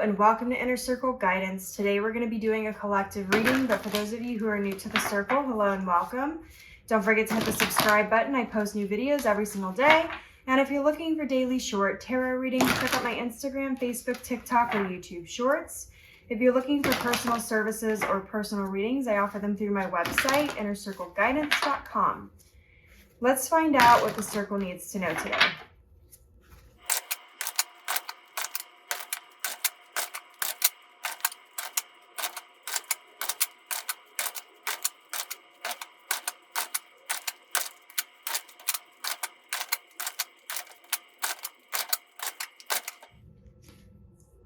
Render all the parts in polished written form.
and welcome to Inner Circle Guidance. Today we're going to be doing a collective reading, but for those of you who are new to the circle, hello and welcome. Don't forget to hit the subscribe button. I post new videos every single day. And if you're looking for daily short tarot readings, check out my Instagram, Facebook, TikTok, or YouTube Shorts. If you're looking for personal services or personal readings, I offer them through my website, innercircleguidance.com. Let's find out what the circle needs to know today.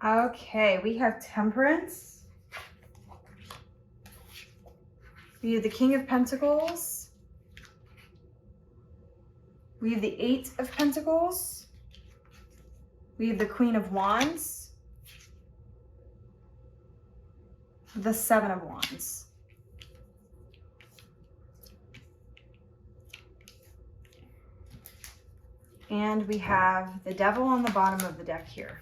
Okay, we have Temperance. We have the King of Pentacles. We have the Eight of Pentacles. We have the Queen of Wands. The Seven of Wands. And we have the Devil on the bottom of the deck here.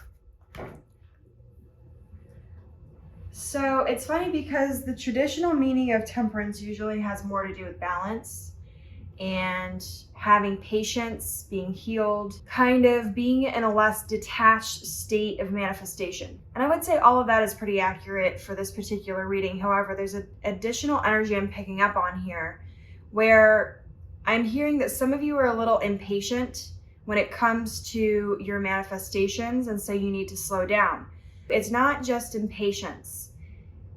So it's funny because the traditional meaning of temperance usually has more to do with balance and having patience, being healed, kind of being in a less detached state of manifestation. And I would say all of that is pretty accurate for this particular reading. However, there's an additional energy I'm picking up on here where I'm hearing that some of you are a little impatient when it comes to your manifestations, and so you need to slow down. It's not just impatience.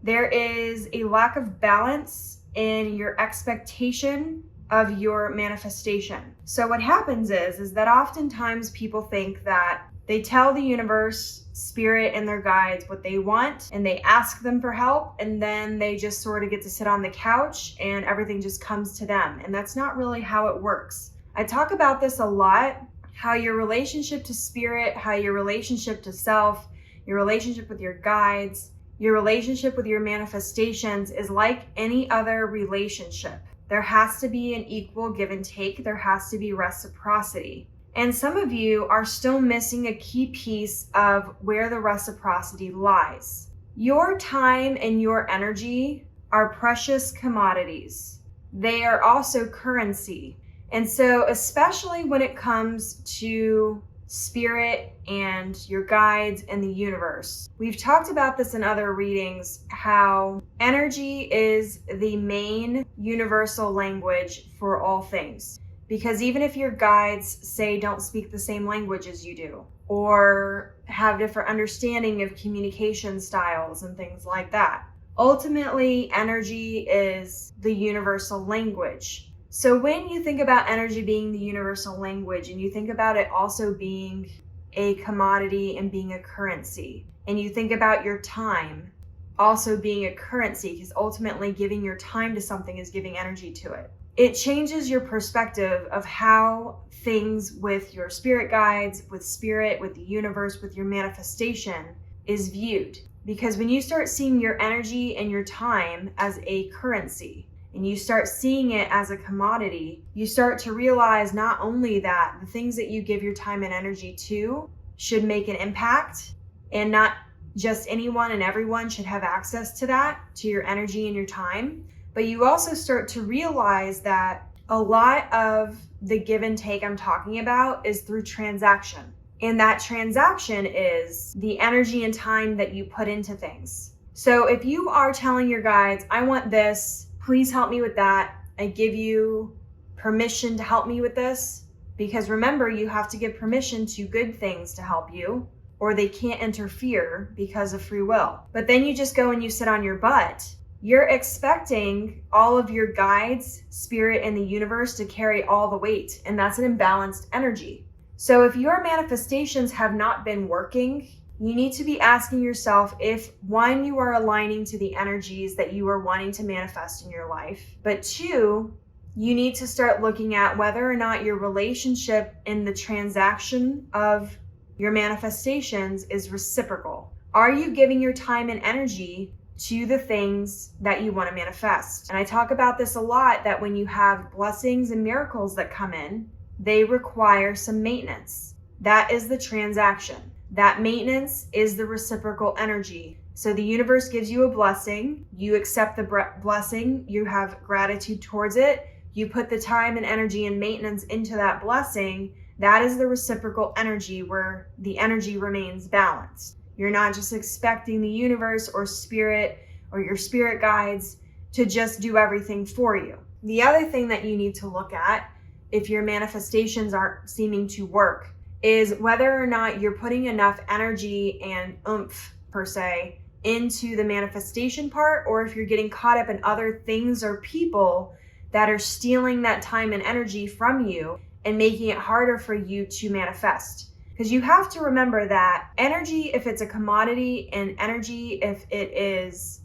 There is a lack of balance in your expectation of your manifestation. So what happens is that oftentimes people think that they tell the universe, spirit, and their guides what they want, and they ask them for help, and then they just sort of get to sit on the couch and everything just comes to them. And that's not really how it works. I talk about this a lot, how your relationship to spirit, how your relationship to self, your relationship with your guides, your relationship with your manifestations is like any other relationship. There has to be an equal give and take. There has to be reciprocity. And some of you are still missing a key piece of where the reciprocity lies. Your time and your energy are precious commodities. They are also currency. And so, especially when it comes to spirit and your guides and the universe. We've talked about this in other readings, how energy is the main universal language for all things. Because even if your guides say don't speak the same language as you do, or have different understanding of communication styles and things like that, ultimately energy is the universal language. So when you think about energy being the universal language, and you think about it also being a commodity and being a currency, and you think about your time also being a currency, because ultimately giving your time to something is giving energy to it. It changes your perspective of how things with your spirit guides, with spirit, with the universe, with your manifestation is viewed. Because when you start seeing your energy and your time as a currency, and you start seeing it as a commodity, you start to realize not only that the things that you give your time and energy to should make an impact, and not just anyone and everyone should have access to that, to your energy and your time, but you also start to realize that a lot of the give and take I'm talking about is through transaction. And that transaction is the energy and time that you put into things. So if you are telling your guides, I want this, please help me with that. I give you permission to help me with this, because remember, you have to give permission to good things to help you, or they can't interfere because of free will. But then you just go and you sit on your butt. You're expecting all of your guides, spirit, and the universe to carry all the weight, and that's an imbalanced energy. So if your manifestations have not been working, you need to be asking yourself if, one, you are aligning to the energies that you are wanting to manifest in your life, but two, you need to start looking at whether or not your relationship in the transaction of your manifestations is reciprocal. Are you giving your time and energy to the things that you want to manifest? And I talk about this a lot, that when you have blessings and miracles that come in, they require some maintenance. That is the transaction. That maintenance is the reciprocal energy. So the universe gives you a blessing, you accept the blessing, you have gratitude towards it, you put the time and energy and maintenance into that blessing. That is the reciprocal energy, where the energy remains balanced. You're not just expecting the universe or spirit or your spirit guides to just do everything for you. The other thing that you need to look at, if your manifestations aren't seeming to work, is whether or not you're putting enough energy and oomph, per se, into the manifestation part, or if you're getting caught up in other things or people that are stealing that time and energy from you and making it harder for you to manifest. Because you have to remember that energy, if it's a commodity, and energy, if it is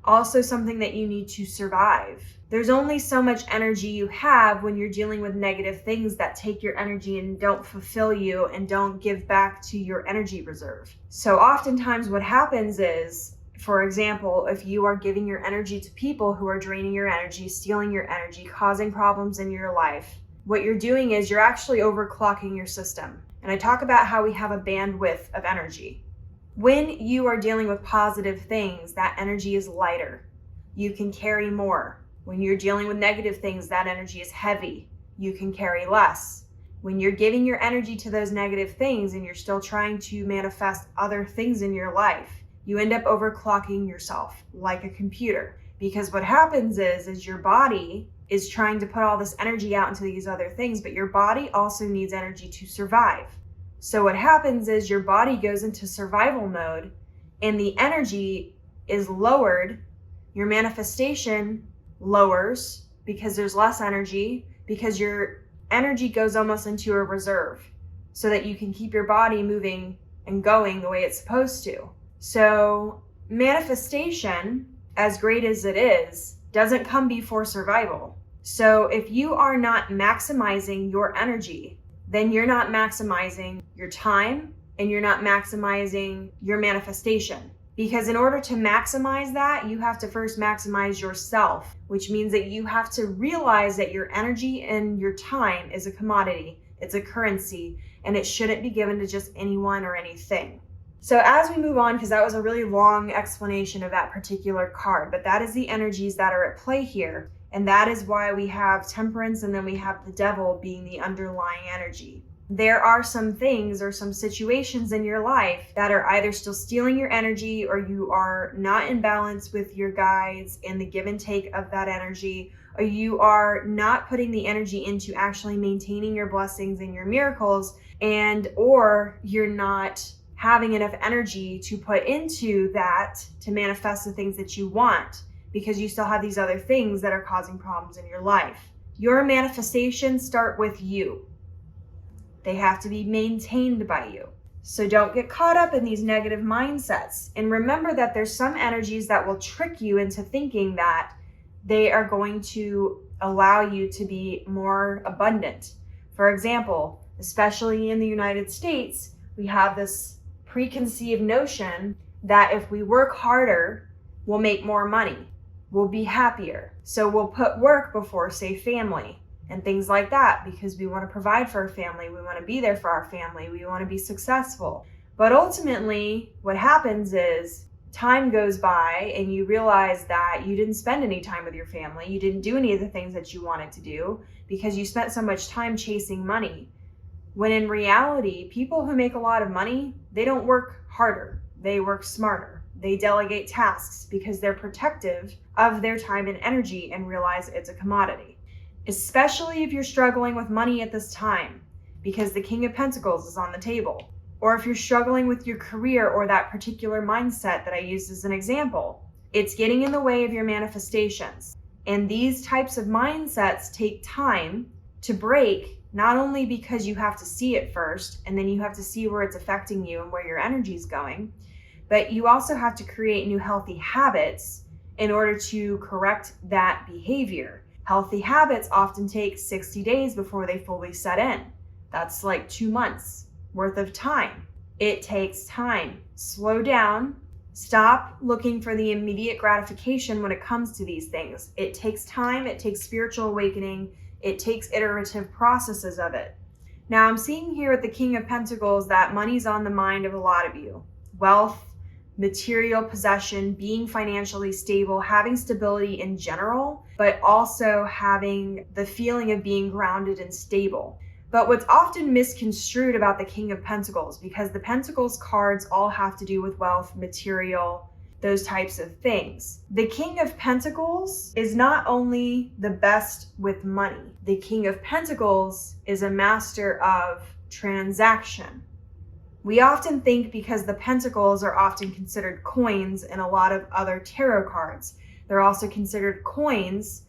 also something that you need to survive. There's only so much energy you have when you're dealing with negative things that take your energy and don't fulfill you and don't give back to your energy reserve. So oftentimes what happens is, for example, if you are giving your energy to people who are draining your energy, stealing your energy, causing problems in your life, what you're doing is you're actually overclocking your system. And I talk about how we have a bandwidth of energy. When you are dealing with positive things, that energy is lighter. You can carry more. When you're dealing with negative things, that energy is heavy. You can carry less. When you're giving your energy to those negative things and you're still trying to manifest other things in your life, you end up overclocking yourself like a computer. Because what happens is your body is trying to put all this energy out into these other things, but your body also needs energy to survive. So what happens is your body goes into survival mode and the energy is lowered. Your manifestation lowers because there's less energy, because your energy goes almost into a reserve so that you can keep your body moving and going the way it's supposed to. So manifestation, as great as it is, doesn't come before survival. So if you are not maximizing your energy, then you're not maximizing your time and you're not maximizing your manifestation. Because in order to maximize that, you have to first maximize yourself, which means that you have to realize that your energy and your time is a commodity, it's a currency, and it shouldn't be given to just anyone or anything. So as we move on, because that was a really long explanation of that particular card, but that is the energies that are at play here. And that is why we have Temperance and then we have the Devil being the underlying energy. There are some things or some situations in your life that are either still stealing your energy, or you are not in balance with your guides and the give and take of that energy, or you are not putting the energy into actually maintaining your blessings and your miracles, and or you're not having enough energy to put into that to manifest the things that you want, because you still have these other things that are causing problems in your life. Your manifestations start with you. They have to be maintained by you. So don't get caught up in these negative mindsets. And remember that there's some energies that will trick you into thinking that they are going to allow you to be more abundant. For example, especially in the United States, we have this preconceived notion that if we work harder, we'll make more money, we'll be happier. So we'll put work before, say, family and things like that, because we want to provide for our family, we want to be there for our family, we want to be successful. But ultimately, what happens is time goes by and you realize that you didn't spend any time with your family, you didn't do any of the things that you wanted to do because you spent so much time chasing money. When in reality, people who make a lot of money, they don't work harder, they work smarter. They delegate tasks because they're protective of their time and energy and realize it's a commodity. Especially if you're struggling with money at this time, because the King of Pentacles is on the table. Or if you're struggling with your career or that particular mindset that I used as an example, it's getting in the way of your manifestations. And these types of mindsets take time to break, not only because you have to see it first, and then you have to see where it's affecting you and where your energy is going, but you also have to create new healthy habits in order to correct that behavior. Healthy habits often take 60 days before they fully set in. That's like 2 months worth of time. It takes time. Slow down. Stop looking for the immediate gratification when it comes to these things. It takes time. It takes spiritual awakening. It takes iterative processes of it. Now I'm seeing here with the King of Pentacles that money's on the mind of a lot of you. Wealth, material possession, being financially stable, having stability in general, but also having the feeling of being grounded and stable. But what's often misconstrued about the King of Pentacles, because the Pentacles cards all have to do with wealth, material, those types of things. The King of Pentacles is not only the best with money. The King of Pentacles is a master of transaction. We often think because the pentacles are often considered coins in a lot of other tarot cards, they're also considered coins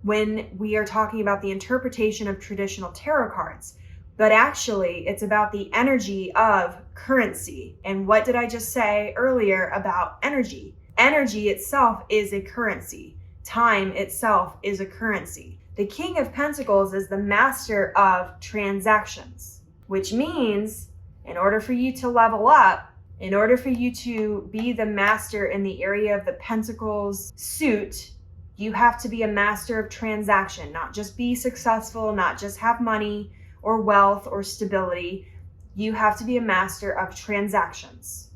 when we are talking about the interpretation of traditional tarot cards. But actually, it's about the energy of currency. And what did I just say earlier about energy? Energy itself is a currency. Time itself is a currency. The King of Pentacles is the master of transactions, which means in order for you to level up, in order for you to be the master in the area of the Pentacles suit, you have to be a master of transaction, not just be successful, not just have money or wealth or stability. You have to be a master of transactions.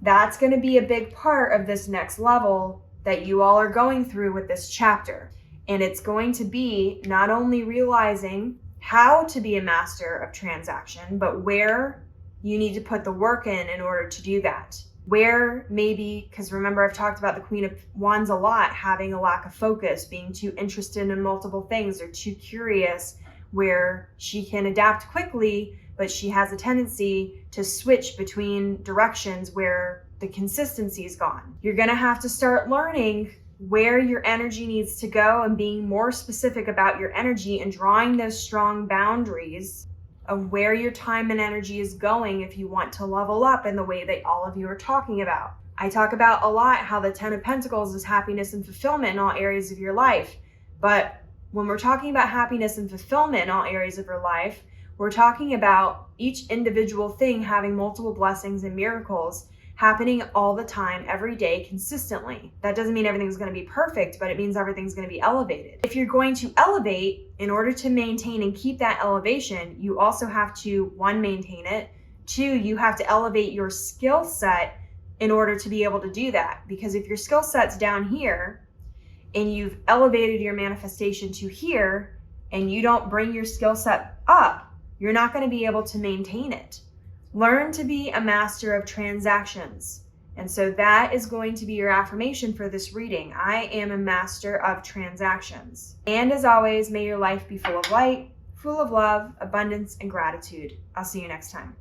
That's going to be a big part of this next level that you all are going through with this chapter. And it's going to be not only realizing how to be a master of transaction, but where you need to put the work in order to do that. Where maybe, because remember I've talked about the Queen of Wands a lot, having a lack of focus, being too interested in multiple things or too curious, where she can adapt quickly, but she has a tendency to switch between directions where the consistency is gone. You're going to have to start learning where your energy needs to go and being more specific about your energy and drawing those strong boundaries of where your time and energy is going if you want to level up in the way that all of you are talking about. I talk about a lot how the Ten of Pentacles is happiness and fulfillment in all areas of your life. But when we're talking about happiness and fulfillment in all areas of your life, we're talking about each individual thing having multiple blessings and miracles happening all the time, every day, consistently. That doesn't mean everything's going to be perfect, but it means everything's going to be elevated. If you're going to elevate, in order to maintain and keep that elevation, you also have to, one, maintain it. Two, you have to elevate your skill set in order to be able to do that. Because if your skill set's down here and you've elevated your manifestation to here and you don't bring your skill set up, you're not going to be able to maintain it. Learn to be a master of transactions. And so that is going to be your affirmation for this reading. I am a master of transactions. And as always, may your life be full of light, full of love, abundance, and gratitude. I'll see you next time.